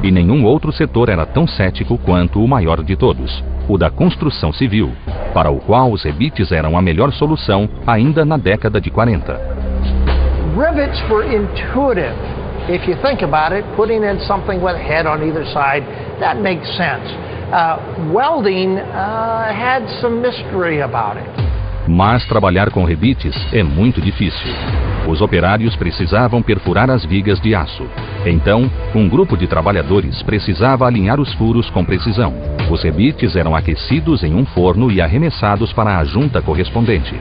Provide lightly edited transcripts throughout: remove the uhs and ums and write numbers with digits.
E nenhum outro setor era tão cético quanto o maior de todos, o da construção civil, para o qual os rebites eram a melhor solução ainda na década de 40. Rivets were intuitive. If you think about it, putting in something with a head on either side, that makes sense. Welding had some mystery about it. Mas trabalhar com rebites é muito difícil. Os operários precisavam perfurar as vigas de aço. Então, um grupo de trabalhadores precisava alinhar os furos com precisão. Os rebites eram aquecidos em um forno e arremessados para a junta correspondente.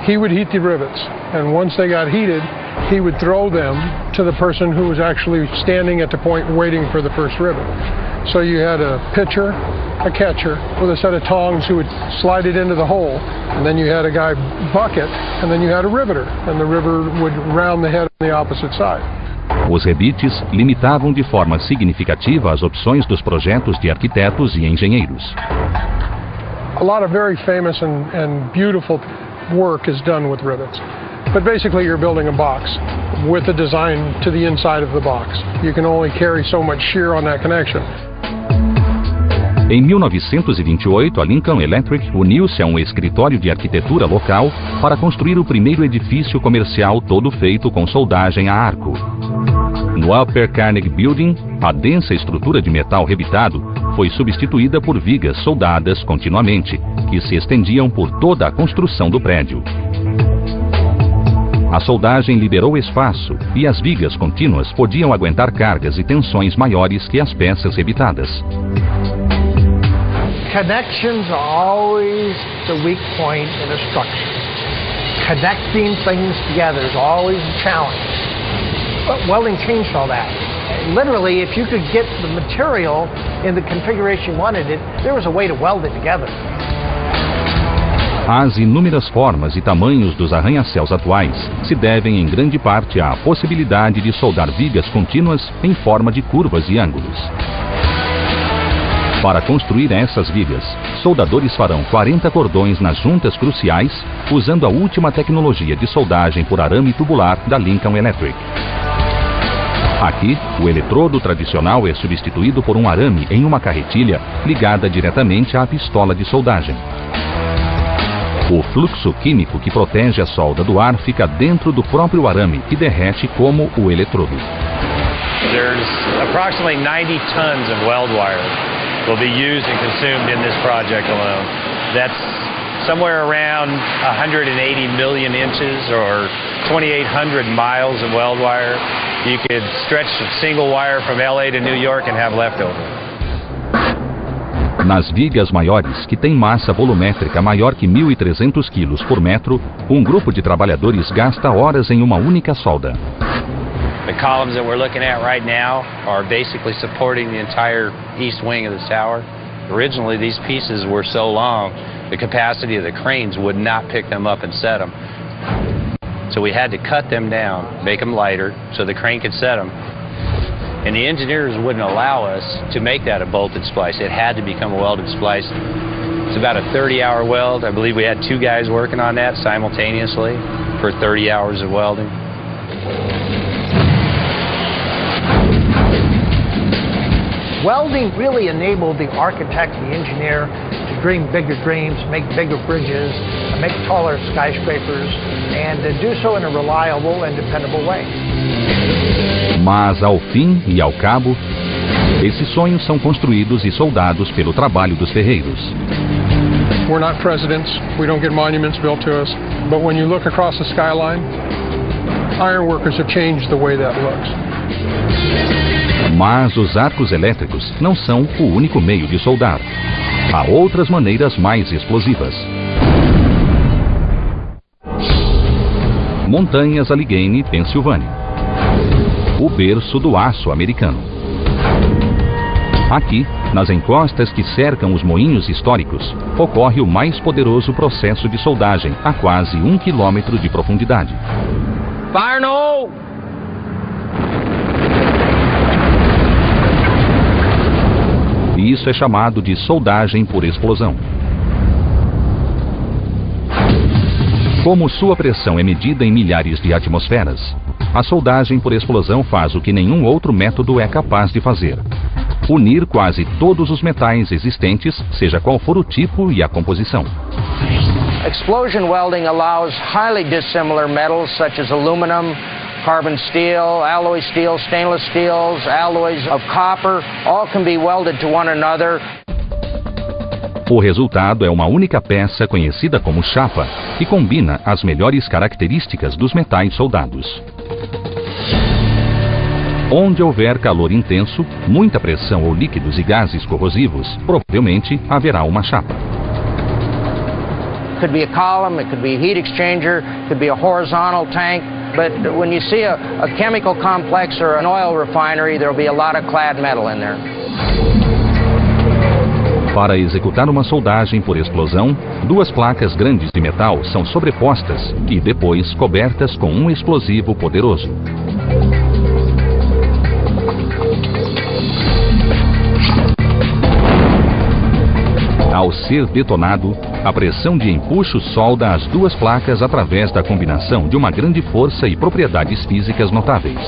He would heat the rivets, and once they got heated, he would throw them to the person who was actually standing at the point waiting for the first rivet. So you had a pitcher, a catcher, with a set of tongs who would slide it into the hole, and then you had a guy bucket, and then you had a riveter, and the riveter would round the head on the opposite side. Os rebites limitavam de forma significativa as opções dos projetos de arquitetos e engenheiros. A lot of very famous and beautiful work is done with rivets. But basically you're building a box with a design to the inside of the box. You can only carry so much shear on that connection. Em 1928, a Lincoln Electric uniu-se a um escritório de arquitetura local para construir o primeiro edifício comercial todo feito com soldagem a arco. No Upper Carnegie Building, a densa estrutura de metal rebitado foi substituída por vigas soldadas continuamente, que se estendiam por toda a construção do prédio. A soldagem liberou espaço e as vigas contínuas podiam aguentar cargas e tensões maiores que as peças rebitadas. Connections are always the weak point in a structure. Connecting things together is always a challenge. But welding changed all that. Literally, if you could get the material in the configuration you wanted it, there was a way to weld it together. As inúmeras formas e tamanhos dos arranha-céus atuais se devem em grande parte à possibilidade de soldar vigas contínuas em forma de curvas e ângulos. Para construir essas vigas, soldadores farão 40 cordões nas juntas cruciais, usando a última tecnologia de soldagem por arame tubular da Lincoln Electric. Aqui, o eletrodo tradicional é substituído por um arame em uma carretilha ligada diretamente à pistola de soldagem. O fluxo químico que protege a solda do ar fica dentro do próprio arame, que derrete como o eletrodo. There's approximately 90 tons of weld wire will be used and consumed in this project alone. That's somewhere around 180 million inches or 2,800 miles of weld wire. You could stretch a single wire from LA to New York and have leftover. Nas vigas maiores, que têm massa volumétrica maior que 1.300 quilos por metro, um grupo de trabalhadores gasta horas em uma única solda. The columns that we're looking at right now are basically supporting the entire east wing of the tower. Originally, these pieces were so long, the capacity of the cranes would not pick them up and set them. So we had to cut them down, make them lighter, so the crane could set them. And the engineers wouldn't allow us to make that a bolted splice. It had to become a welded splice. It's about a 30-hour weld. I believe we had 2 guys working on that simultaneously for 30 hours of welding. Welding really enabled the architect, the engineer, to dream bigger dreams, make bigger bridges, make taller skyscrapers, and to do so in a reliable and dependable way. Mas, ao fim e ao cabo, esses sonhos são construídos e soldados pelo trabalho dos ferreiros. We're not presidents, we don't get monuments built to us, but when you look across the skyline, ironworkers have changed the way that looks. Mas os arcos elétricos não são o único meio de soldar. Há outras maneiras mais explosivas. Montanhas Allegheny, Pensilvânia. O berço do aço americano. Aqui, nas encostas que cercam os moinhos históricos, ocorre o mais poderoso processo de soldagem a quase 1 quilômetro de profundidade. Fire no hole! E isso é chamado de soldagem por explosão. Como sua pressão é medida em milhares de atmosferas, a soldagem por explosão faz o que nenhum outro método é capaz de fazer: unir quase todos os metais existentes, seja qual for o tipo e a composição. Explosion welding allows highly dissimilar metals such as aluminum, carbon steel, alloy steel, stainless steels, alloys of copper, all can be welded to one another. O resultado é uma única peça conhecida como chapa, que combina as melhores características dos metais soldados. Onde houver calor intenso, muita pressão ou líquidos e gases corrosivos, provavelmente haverá uma chapa. It could be a column, it could be a heat exchanger, it could be a horizontal tank, but when you see a chemical complex or an oil refinery, there will be a lot of clad metal in there. Para executar uma soldagem por explosão, duas placas grandes de metal são sobrepostas e depois cobertas com um explosivo poderoso. Ao ser detonado, a pressão de empuxo solda as duas placas através da combinação de uma grande força e propriedades físicas notáveis.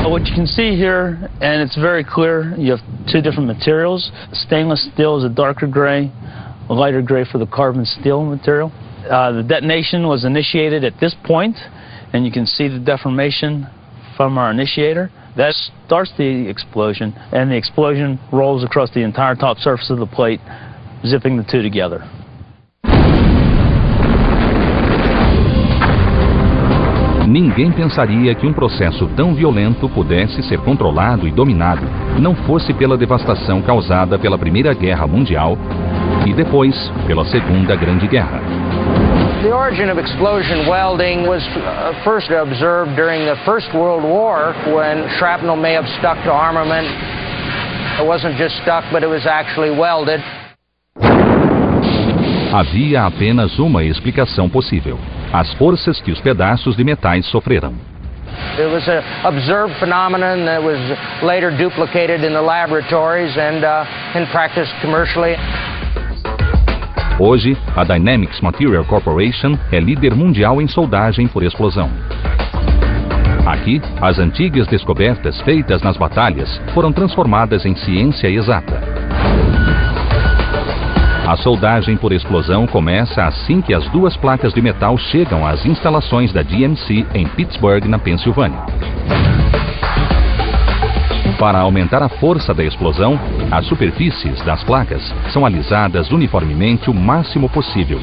What you can see here, and it's very clear, you have two different materials. Stainless steel is a darker gray, a lighter gray for the carbon steel material. The detonation was initiated at this point, and you can see the deformation from our initiator. That starts the explosion, and the explosion rolls across the entire top surface of the plate, zipping the two together. Ninguém pensaria que um processo tão violento pudesse ser controlado e dominado, não fosse pela devastação causada pela Primeira Guerra Mundial e depois pela Segunda Grande Guerra. The origin of explosion welding was first observed during the First World War, when shrapnel may have stuck to armament. It wasn't just stuck, but it was actually welded. Havia apenas uma explicação possível: as forças que os pedaços de metais sofreram. It was an observed phenomenon that was later duplicated in the laboratories and practiced commercially. Hoje, a Dynamics Material Corporation é líder mundial em soldagem por explosão. Aqui, as antigas descobertas feitas nas batalhas foram transformadas em ciência exata. A soldagem por explosão começa assim que as duas placas de metal chegam às instalações da DMC em Pittsburgh, na Pensilvânia. Para aumentar a força da explosão, as superfícies das placas são alisadas uniformemente o máximo possível,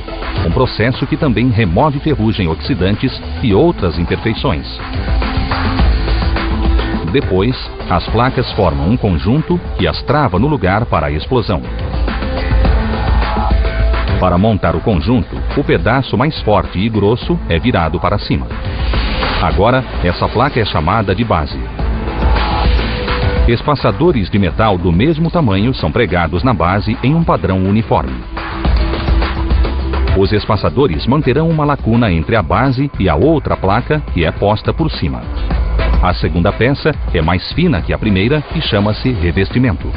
um processo que também remove ferrugem oxidantes e outras imperfeições. Depois, as placas formam um conjunto que as trava no lugar para a explosão. Para montar o conjunto, o pedaço mais forte e grosso é virado para cima. Agora, essa placa é chamada de base. Espaçadores de metal do mesmo tamanho são pregados na base em um padrão uniforme. Os espaçadores manterão uma lacuna entre a base e a outra placa, que é posta por cima. A segunda peça é mais fina que a primeira e chama-se revestimento.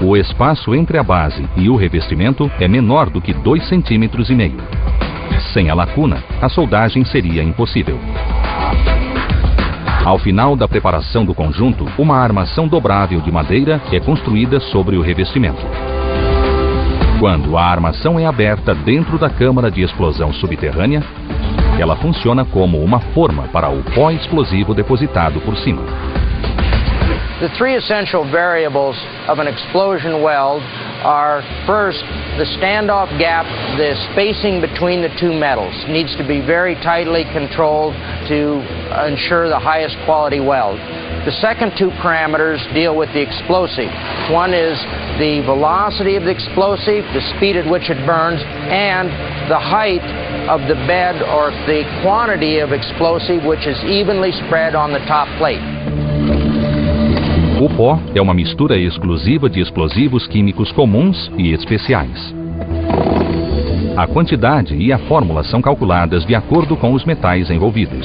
O espaço entre a base e o revestimento é menor do que 2,5 centímetros. Sem a lacuna, a soldagem seria impossível. Ao final da preparação do conjunto, uma armação dobrável de madeira é construída sobre o revestimento. Quando a armação é aberta dentro da câmara de explosão subterrânea, ela funciona como uma forma para o pó explosivo depositado por cima. The three essential variables of an explosion weld are, first, the standoff gap, the spacing between the two metals needs to be very tightly controlled to ensure the highest quality weld. The second two parameters deal with the explosive. One is the velocity of the explosive, the speed at which it burns, and the height of the bed or the quantity of explosive which is evenly spread on the top plate. O pó é uma mistura exclusiva de explosivos químicos comuns e especiais. A quantidade e a fórmula são calculadas de acordo com os metais envolvidos.